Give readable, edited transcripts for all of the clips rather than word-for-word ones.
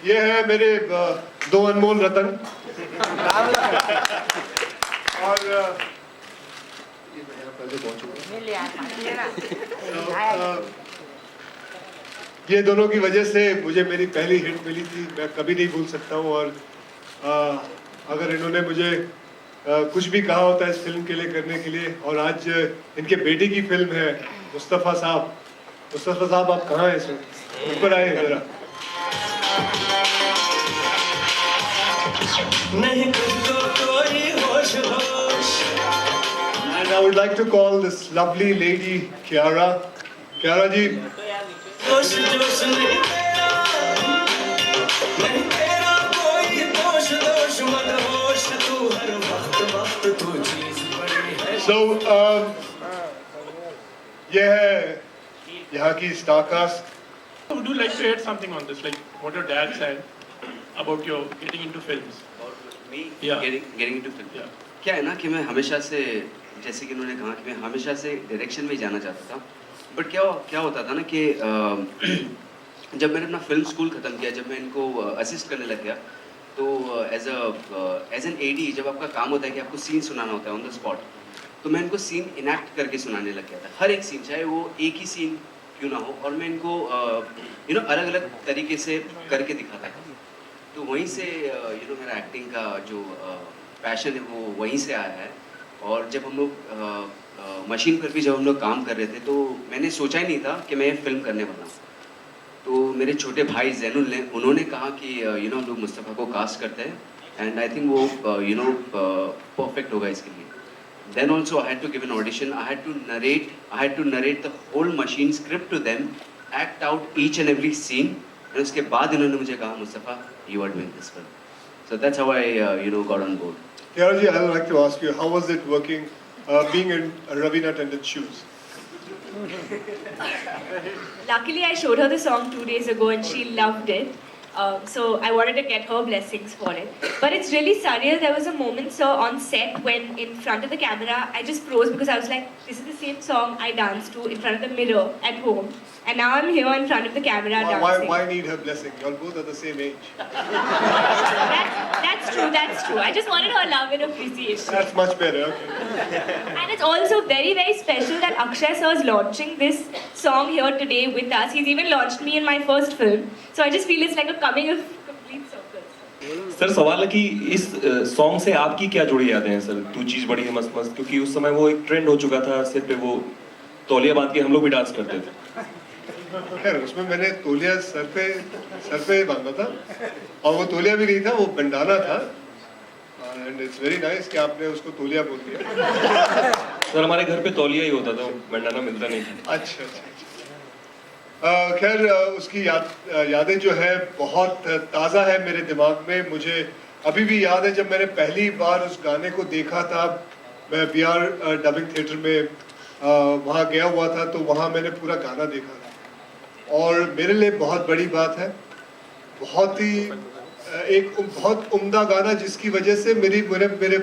ये है मेरे दो अनमोल रतन और ये मैं यहाँ पहले पहुँचूंगा। ये दोनों की वजह से मुझे मेरी पहली हिट मिली थी, मैं कभी नहीं भूल सकता हूँ। और अगर इन्होंने मुझे कुछ भी कहा होता है इस फिल्म के लिए करने के लिए, और आज इनके बेटे की फिल्म है मुस्तफ़ा साहब आप कहाँ हैं सर? ऊपर आए जरा। नहीं कुछ तो कोई होश होश। And I would like to call this lovely lady Kiara जी। जोश जोश नहीं तेरा कोई दोष मत होश तू हर वक्त तू चीज बड़ी है। So ये है यहाँ की star cast. Would you like to add something on this, like what your dad said about your getting into films? Me Yeah. getting into film. Yeah. क्या है ना कि मैं हमेशा से, जैसे कि उन्होंने कहा कि मैं हमेशा से डायरेक्शन में ही जाना चाहता था, बट क्या होता था ना कि जब मैंने अपना फिल्म स्कूल ख़त्म किया, जब मैं इनको असिस्ट करने लग गया, तो एज एन एडी जब आपका काम होता है कि आपको सीन सुनाना होता है ऑन द स्पॉट, तो मैं इनको सीन इनैक्ट करके सुनाने लग गया था। हर एक सीन, चाहे वो एक ही सीन क्यों ना हो, और मैं इनको अलग अलग तरीके से करके दिखाता था। तो वहीं से मेरा एक्टिंग का जो पैशन है वो वहीं से आया है। और जब हम लोग मशीन पर भी जब हम लोग काम कर रहे थे, तो मैंने सोचा ही नहीं था कि मैं फिल्म करने वाला हूँ। तो मेरे छोटे भाई जैनुल ने, उन्होंने कहा कि हम लोग मुस्तफ़ा को कास्ट करते हैं, एंड आई थिंक वो परफेक्ट होगा इसके लिए। Then also I had to give an audition. I had to narrate the whole machine script to them, act out each and every scene. And उसके बाद इन्होंने मुझे कहा, Mustafa, you are doing this film. So that's how I got on board. Kiara ji, I would like to ask you, how was it working, being in Ravina Tandon's shoes? Luckily, I showed her the song 2 days ago and she loved it. So I wanted to get her blessings for it. But it's really surreal. There was a moment, sir, on set when in front of the camera, I just froze because I was like, this is the same song I danced to in front of the mirror at home. And now I'm here in front of the camera dancing. Why need her blessing? You all both are the same age. That's true. I just wanted her love and appreciation. That's much better. Okay. And it's also very, very special that Akshay sir is launching this song here today with us. He's even launched me in my first film. So I just feel it's like a coming of complete circle. Sir सवाल है कि इस song से आपकी क्या जुड़ी यादें हैं सर? तू चीज बड़ी है मस्त मस्त, क्योंकि उस समय वो एक ट्रेंड हो चुका था, सिर पे वो तौलिया बांध के हम लोग भी डांस करते थे। खैर उसमें मैंने तौलिया सर पे बांधा था, और वो तौलिया भी नहीं था, वो बंडाना था। एंड इट्स वेरी नाइस कि आपने उसको तौलिया बोल दिया। सर हमारे घर पे तौलिया ही होता था, बंडाना मिलता नहीं था। अच्छा। खैर उसकी यादें जो है बहुत ताज़ा है मेरे दिमाग में। मुझे अभी भी याद है जब मैंने पहली बार उस गाने को देखा था, मैं BR डबिंग थिएटर में वहाँ गया हुआ था, तो वहाँ मैंने पूरा गाना देखा था, और मेरे लिए बहुत बड़ी बात है। एक बहुत उम्दा गाना जिसकी वजह से मेरे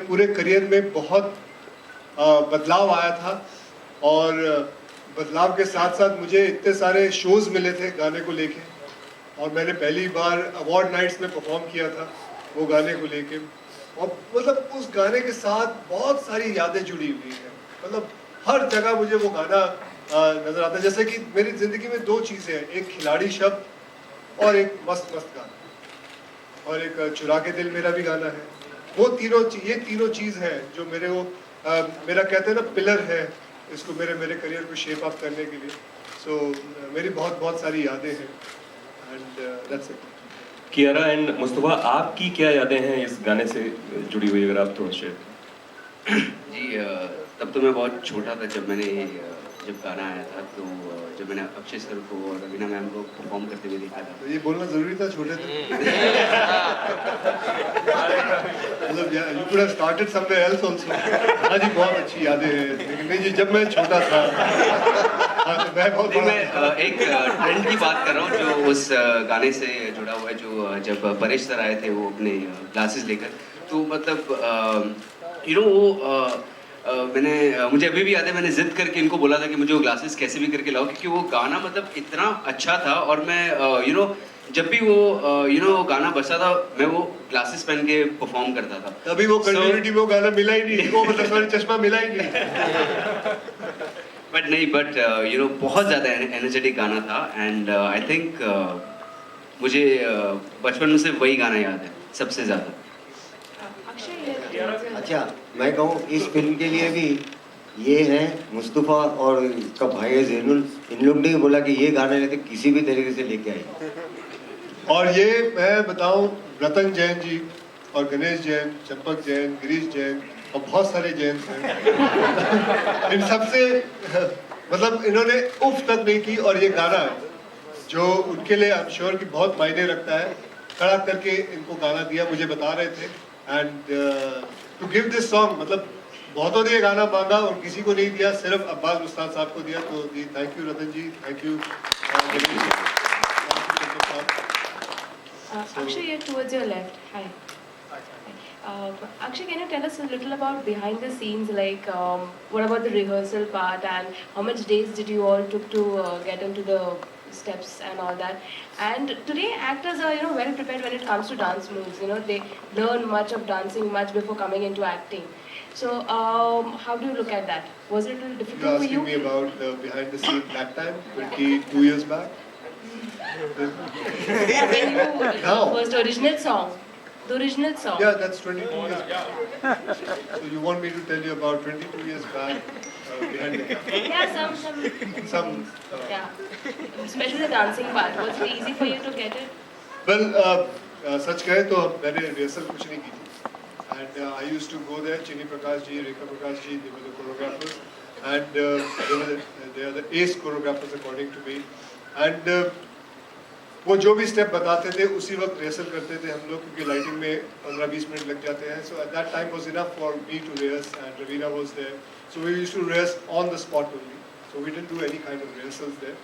पूरे करियर में बहुत बदलाव आया था, और बदलाव के साथ साथ मुझे इतने सारे शोज़ मिले थे गाने को लेके, और मैंने पहली बार अवार्ड नाइट्स में परफॉर्म किया था वो गाने को लेके। और मतलब उस गाने के साथ बहुत सारी यादें जुड़ी हुई हैं, मतलब हर जगह मुझे वो गाना नज़र आता है। जैसे कि मेरी ज़िंदगी में दो चीज़ें हैं, एक खिलाड़ी शब्द और एक मस्त मस्त गाना, और एक चुरा के दिल मेरा भी गाना है। ये तीनों चीज़ हैं जो मेरा कहते हैं ना पिलर है इसको मेरे करियर को शेप अप करने के लिए। सो मेरी बहुत सारी यादें हैं, and that's it. Kiara and Mustafa, आपकी क्या यादें हैं इस गाने से जुड़ी हुई, अगर आप थोड़ा शेयर? जी तब तो मैं बहुत छोटा था जब गाना आया था, तो जब मैंने अक्षय सर को और रवीना मैम को परफॉर्म करते हुए देखा था। तो ये बोलना ज़रूरी था छोटे थे? मतलब you could have started somewhere else also. हाँ जी, बहुत अच्छी यादें हैं, लेकिन नहीं जी, जब मैं छोटा था मैं बहुत नहीं, मैं एक ट्रेंड की बात कर रहा हूँ जो उस गाने से जुड़ा हुआ है, जो जब परेश सर आए थे वो अपने ग्लासेस लेकर, तो मतलब मुझे अभी भी याद है, मैंने जिद करके इनको बोला था कि मुझे वो ग्लासेस कैसे भी करके लाओ, क्योंकि वो गाना मतलब इतना अच्छा था। और मैं जब भी वो वो गाना बजता था मैं वो ग्लासेस पहन के परफॉर्म करता था. तभी वो So- कंटिन्यूटी में वो गाना मिला ही नहीं, वो मतलब सॉरी चश्मा मिला ही नहीं. बट नहीं, बट बहुत ज़्यादा एनर्जेटिक गाना था. एंड आई थिंक मुझे बचपन में से वही गाना याद है सबसे ज़्यादा. Akshay, yeah. अच्छा, मैं कहूँ इस फिल्म के लिए भी ये है मुस्तफ़ा और इसका भाई है ज़ैनुल, इन लोग ने बोला कि ये गाना लेते किसी भी तरीके से लेके आए. और ये मैं बताऊं, रतन जैन जी और गणेश जैन, चंपक जैन, गिरीश जैन और बहुत सारे जैन हैं. इन सबसे मतलब इन्होंने उफ तक नहीं की. और ये गाना जो उनके लिए आई एम श्योर कि बहुत मायने रखता है, खड़ा करके इनको गाना दिया, मुझे बता रहे थे. And to give this song, मतलब बहुतों ने ये गाना मांगा और किसी को नहीं दिया, सिर्फ अब्बास उस्ताद साहब को दिया. तो जी thank you Ratan ji, thank you Ganesh ji, thank you साहब. Akshay, you're towards your left. Hi. Akshay, can you tell us a little about behind the scenes? Like, what about the rehearsal part, and how much days did you all took to get into the steps and all that? And today, actors are well prepared when it comes to dance moves. They learn much of dancing much before coming into acting. So, how do you look at that? Was it a little You're difficult for asking you? me about behind the scene that time, 22 years back. When you Now. first original song, the original song. Yeah, that's 22 years back. So you want me to tell you about 22 years back behind the camera? Yeah, Some. Yeah, especially the dancing part. Was it easy for you to get it? Well, सच कहे तो मैंने rehearsal कुछ नहीं की थी. And I used to go there. Chini Prakash ji, Rekha Prakash ji, they were the choreographers, and they are the ace choreographers according to me. And वो जो भी स्टेप बताते थे उसी वक्त रिहर्सल करते थे हम लोग, क्योंकि लाइटिंग में 15-20 मिनट लग जाते हैं. So at that time was enough for me to rehearse and Raveena was there. So we used to rehearse on the spot only. So we didn't do any kind of rehearsals there.